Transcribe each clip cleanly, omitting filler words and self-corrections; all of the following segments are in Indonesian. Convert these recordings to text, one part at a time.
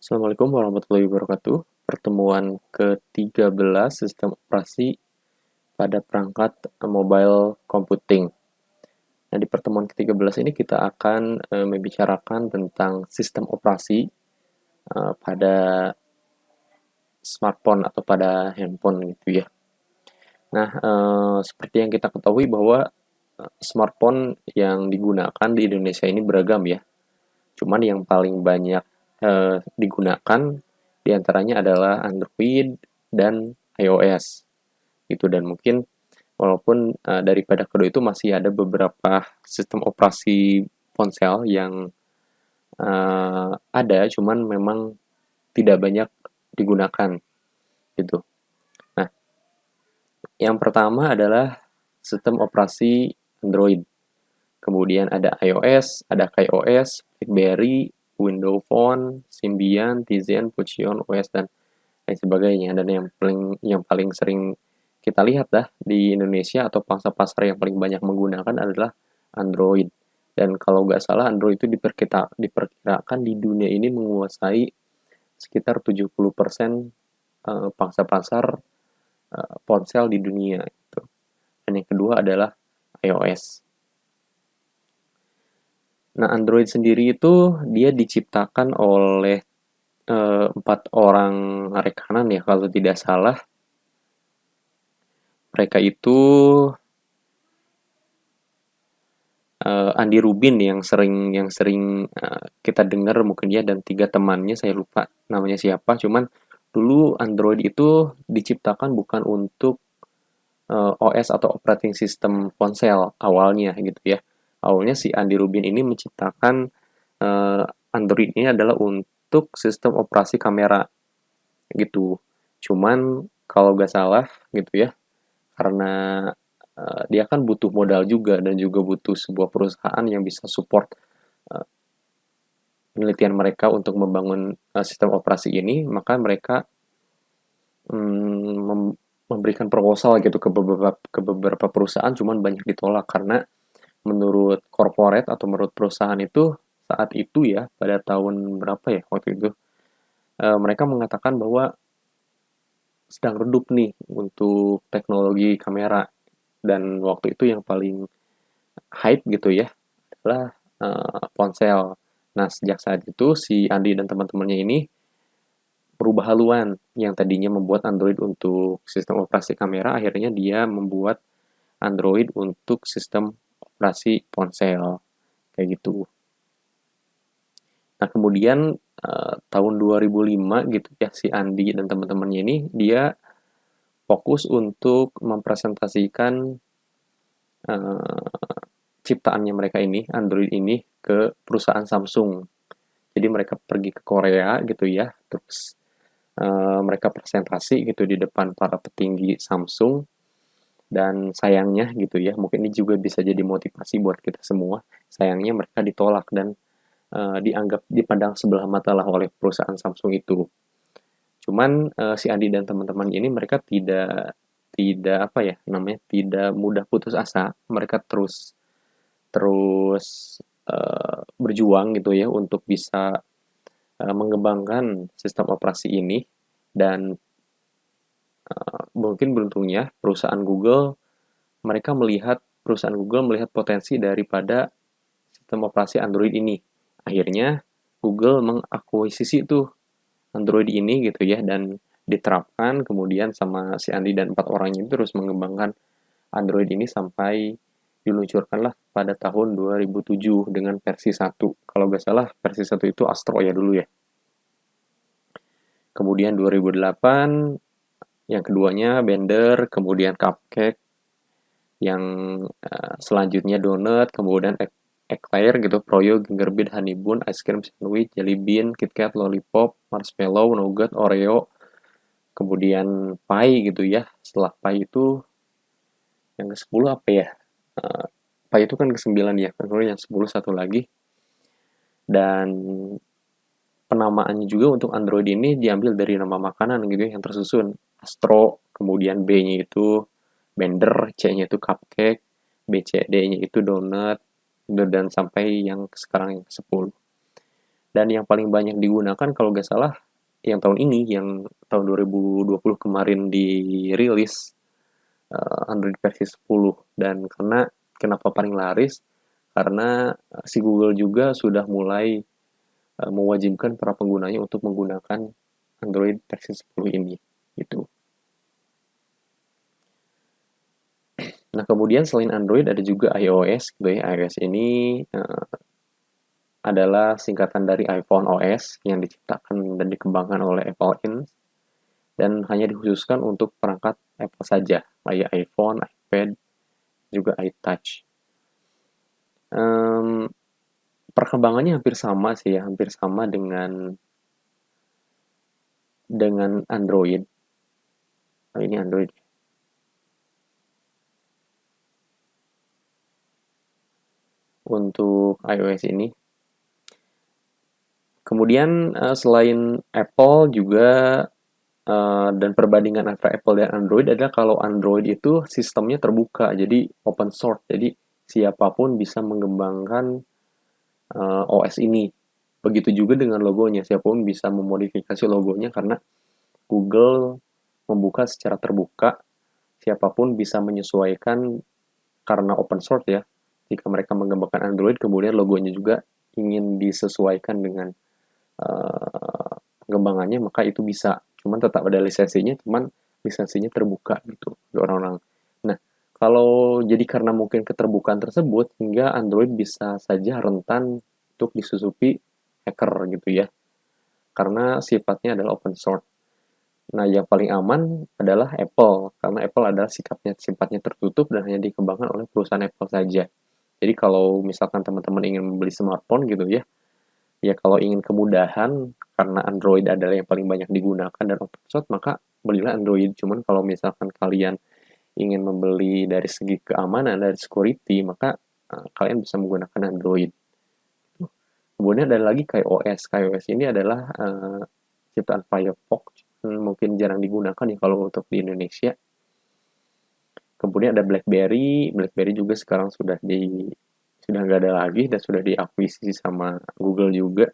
Assalamualaikum warahmatullahi wabarakatuh. Pertemuan ke-13 sistem operasi pada perangkat mobile computing. Nah, di pertemuan ke-13 ini kita akan membicarakan tentang sistem operasi pada smartphone atau pada handphone gitu ya. Nah, seperti yang kita ketahui bahwa smartphone yang digunakan di Indonesia ini beragam ya. Cuman yang paling banyak digunakan diantaranya adalah Android dan iOS gitu, dan mungkin walaupun daripada kedua itu masih ada beberapa sistem operasi ponsel yang ada, cuman memang tidak banyak digunakan gitu. Nah, yang pertama adalah sistem operasi Android. Kemudian ada iOS, ada KaiOS, BlackBerry, Windows Phone, Symbian, Tizen, Fusion OS, dan lain sebagainya. Dan yang paling sering kita lihat dah di Indonesia atau pangsa pasar yang paling banyak menggunakan adalah Android. Dan kalau nggak salah Android itu diperkirakan di dunia ini menguasai sekitar 70% pangsa pasar ponsel di dunia itu. Dan yang kedua adalah iOS. Nah, Android sendiri itu dia diciptakan oleh 4 orang rekanan ya kalau tidak salah. Mereka itu Andy Rubin yang sering kita dengar mungkin ya, dan 3 temannya saya lupa namanya siapa. Cuman dulu Android itu diciptakan bukan untuk OS atau operating system ponsel awalnya gitu ya. Awalnya si Andy Rubin ini menciptakan Android ini adalah untuk sistem operasi kamera gitu. Cuman kalau nggak salah gitu ya, karena dia kan butuh modal juga dan juga butuh sebuah perusahaan yang bisa support uh, penelitian mereka untuk membangun sistem operasi ini, maka mereka memberikan proposal gitu ke beberapa perusahaan, cuman banyak ditolak karena menurut corporate atau menurut perusahaan itu saat itu ya, pada tahun berapa ya waktu itu, mereka mengatakan bahwa sedang redup nih untuk teknologi kamera, dan waktu itu yang paling hype gitu ya adalah ponsel. Nah, sejak saat itu si Andi dan teman-temannya ini berubah haluan. Yang tadinya membuat Android untuk sistem operasi kamera, akhirnya dia membuat Android untuk sistem operasi ponsel kayak gitu. Nah, kemudian tahun 2005 gitu ya, si Andi dan teman-temannya ini dia fokus untuk mempresentasikan eh, ciptaannya mereka ini, Android ini, ke perusahaan Samsung. Jadi mereka pergi ke Korea gitu ya, terus mereka presentasi gitu di depan para petinggi Samsung, dan sayangnya gitu ya, mungkin ini juga bisa jadi motivasi buat kita semua. Sayangnya mereka ditolak dan dianggap dipandang sebelah mata lah oleh perusahaan Samsung itu. Cuman si Andi dan teman-teman ini mereka tidak tidak apa ya namanya, tidak mudah putus asa. Mereka terus terus berjuang gitu ya untuk bisa mengembangkan sistem operasi ini, dan mungkin beruntungnya perusahaan Google melihat potensi daripada sistem operasi Android ini. Akhirnya Google mengakuisisi tuh Android ini gitu ya, dan diterapkan kemudian sama si Andi dan 4 orang ini terus mengembangkan Android ini sampai diluncurkanlah pada tahun 2007 dengan versi 1. Kalau nggak salah versi 1 itu Astro ya dulu ya. Kemudian 2008 yang keduanya Blender, kemudian Cupcake, yang selanjutnya Donut, kemudian Eclair gitu, Froyo, Gingerbread, Honey Bun, Ice Cream Sandwich, Jelly Bean, KitKat, Lollipop, Marshmallow, Nougat, Oreo, kemudian Pie gitu ya. Setelah Pie itu yang ke-10 apa ya? Pie itu kan ke-9 ya, kemudian yang 10 satu lagi. Dan penamaannya juga untuk Android ini diambil dari nama makanan gitu ya, yang tersusun. Astro, kemudian B-nya itu Blender, C-nya itu Cupcake, BCD-nya itu Donut, dan sampai yang sekarang yang ke-10. Dan yang paling banyak digunakan kalau nggak salah yang tahun ini, yang tahun 2020 kemarin dirilis, Android versi 10. Dan kenapa paling laris? Karena si Google juga sudah mulai mewajibkan para penggunanya untuk menggunakan Android versi 10 ini gitu. Nah, kemudian selain Android ada juga iOS gitu ya. iOS ini adalah singkatan dari iPhone OS yang diciptakan dan dikembangkan oleh Apple Inc. dan hanya dikhususkan untuk perangkat Apple saja, kayak iPhone, iPad, juga iTouch. Um, Perkembangannya hampir sama sih ya, hampir sama dengan Android. Oh, ini Android. Untuk iOS ini. Kemudian selain Apple juga dan perbandingan antara Apple dan Android adalah kalau Android itu sistemnya terbuka, jadi open source. Jadi siapapun bisa mengembangkan OS ini. Begitu juga dengan logonya, siapapun bisa memodifikasi logonya karena Google membuka secara terbuka, siapapun bisa menyesuaikan karena open source ya. Jika mereka mengembangkan Android, kemudian logonya juga ingin disesuaikan dengan pengembangannya, maka itu bisa. Cuman tetap ada lisensinya, cuman lisensinya terbuka gitu untuk orang-orang. Nah, kalau jadi karena mungkin keterbukaan tersebut, hingga Android bisa saja rentan untuk disusupi hacker gitu ya. Karena sifatnya adalah open source. Nah, yang paling aman adalah Apple, karena Apple adalah sifatnya tertutup dan hanya dikembangkan oleh perusahaan Apple saja. Jadi kalau misalkan teman-teman ingin membeli smartphone gitu ya, ya kalau ingin kemudahan karena Android adalah yang paling banyak digunakan dan open source, maka belilah Android. Cuman kalau misalkan kalian ingin membeli dari segi keamanan, dari security, maka kalian bisa menggunakan Android. Kemudian ada lagi KaiOS. KaiOS ini adalah ciptaan Firefox, mungkin jarang digunakan ya kalau untuk di Indonesia. Kemudian ada BlackBerry. BlackBerry juga sekarang sudah nggak ada lagi dan sudah diakuisisi sama Google juga.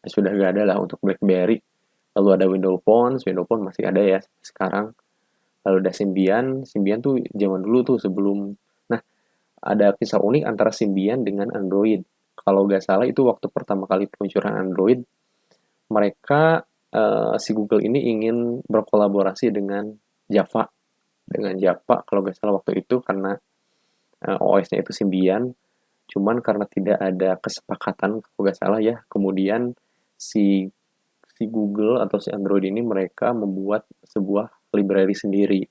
Sudah nggak ada lah untuk BlackBerry. Lalu ada Windows Phone masih ada ya sekarang. Lalu ada Symbian. Symbian tuh zaman dulu tuh sebelum. Nah, ada kisah unik antara Symbian dengan Android. Kalau nggak salah itu waktu pertama kali peluncuran Android, mereka si Google ini ingin berkolaborasi dengan Java. Dengan Java kalau nggak salah waktu itu karena OS-nya itu Symbian. Cuman karena tidak ada kesepakatan kalau nggak salah ya, kemudian si si Google atau si Android ini mereka membuat sebuah library sendiri.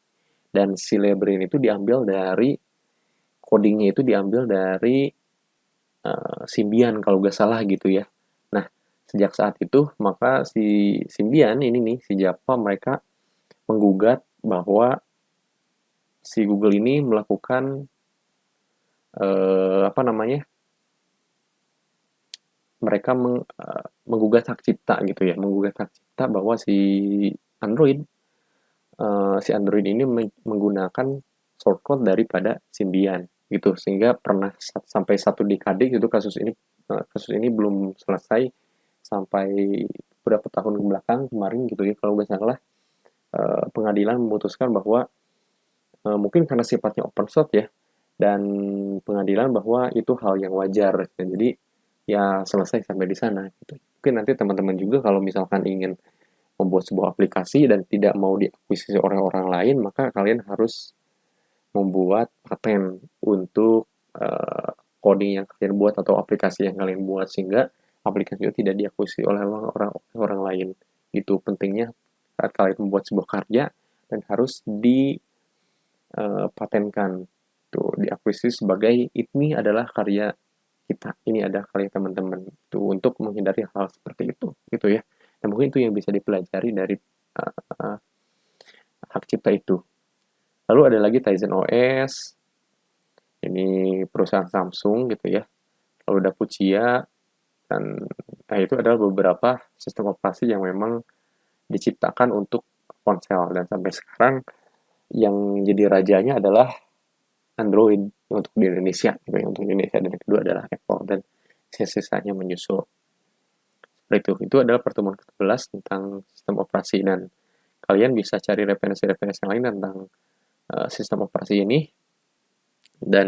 Dan si library itu diambil dari codingnya itu diambil dari Symbian kalau nggak salah gitu ya. Nah, sejak saat itu maka si Symbian ini nih si Java mereka menggugat bahwa si Google ini melakukan apa namanya? Mereka menggugat hak cipta gitu ya, menggugat hak cipta bahwa Android Android ini menggunakan shortcode daripada Symbian gitu, sehingga pernah sampai 1 dekade gitu kasus ini belum selesai sampai beberapa tahun ke belakang kemarin gitu ya kalau nggak salah pengadilan memutuskan bahwa mungkin karena sifatnya open source ya, dan pengadilan bahwa itu hal yang wajar. Jadi ya selesai sampai di sana gitu. Mungkin nanti teman-teman juga kalau misalkan ingin membuat sebuah aplikasi dan tidak mau diakuisisi oleh orang lain, maka kalian harus membuat paten untuk coding yang kalian buat atau aplikasi yang kalian buat sehingga aplikasi itu tidak diakuisisi oleh orang lain. Itu pentingnya saat kalian membuat sebuah karya dan harus dipatenkan tuh diakuisisi sebagai ini adalah karya kita, ini adalah karya teman-teman tuh untuk menghindari hal seperti itu gitu ya. Dan mungkin itu yang bisa dipelajari dari uh, hak cipta itu. Lalu ada lagi Tizen OS, ini perusahaan Samsung gitu ya. Lalu ada Fuchsia, dan nah itu adalah beberapa sistem operasi yang memang diciptakan untuk ponsel dan sampai sekarang yang jadi rajanya adalah Android untuk di Indonesia gitu ya, untuk Indonesia, dan yang kedua adalah Apple, dan sisanya menyusul. Seperti itu adalah pertemuan ke-11 tentang sistem operasi, dan kalian bisa cari referensi-referensi yang lain tentang sistem operasi ini dan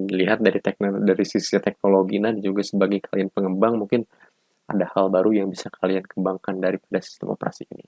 lihat dari sisi teknologi, dan juga sebagai kalian pengembang mungkin ada hal baru yang bisa kalian kembangkan daripada sistem operasi ini.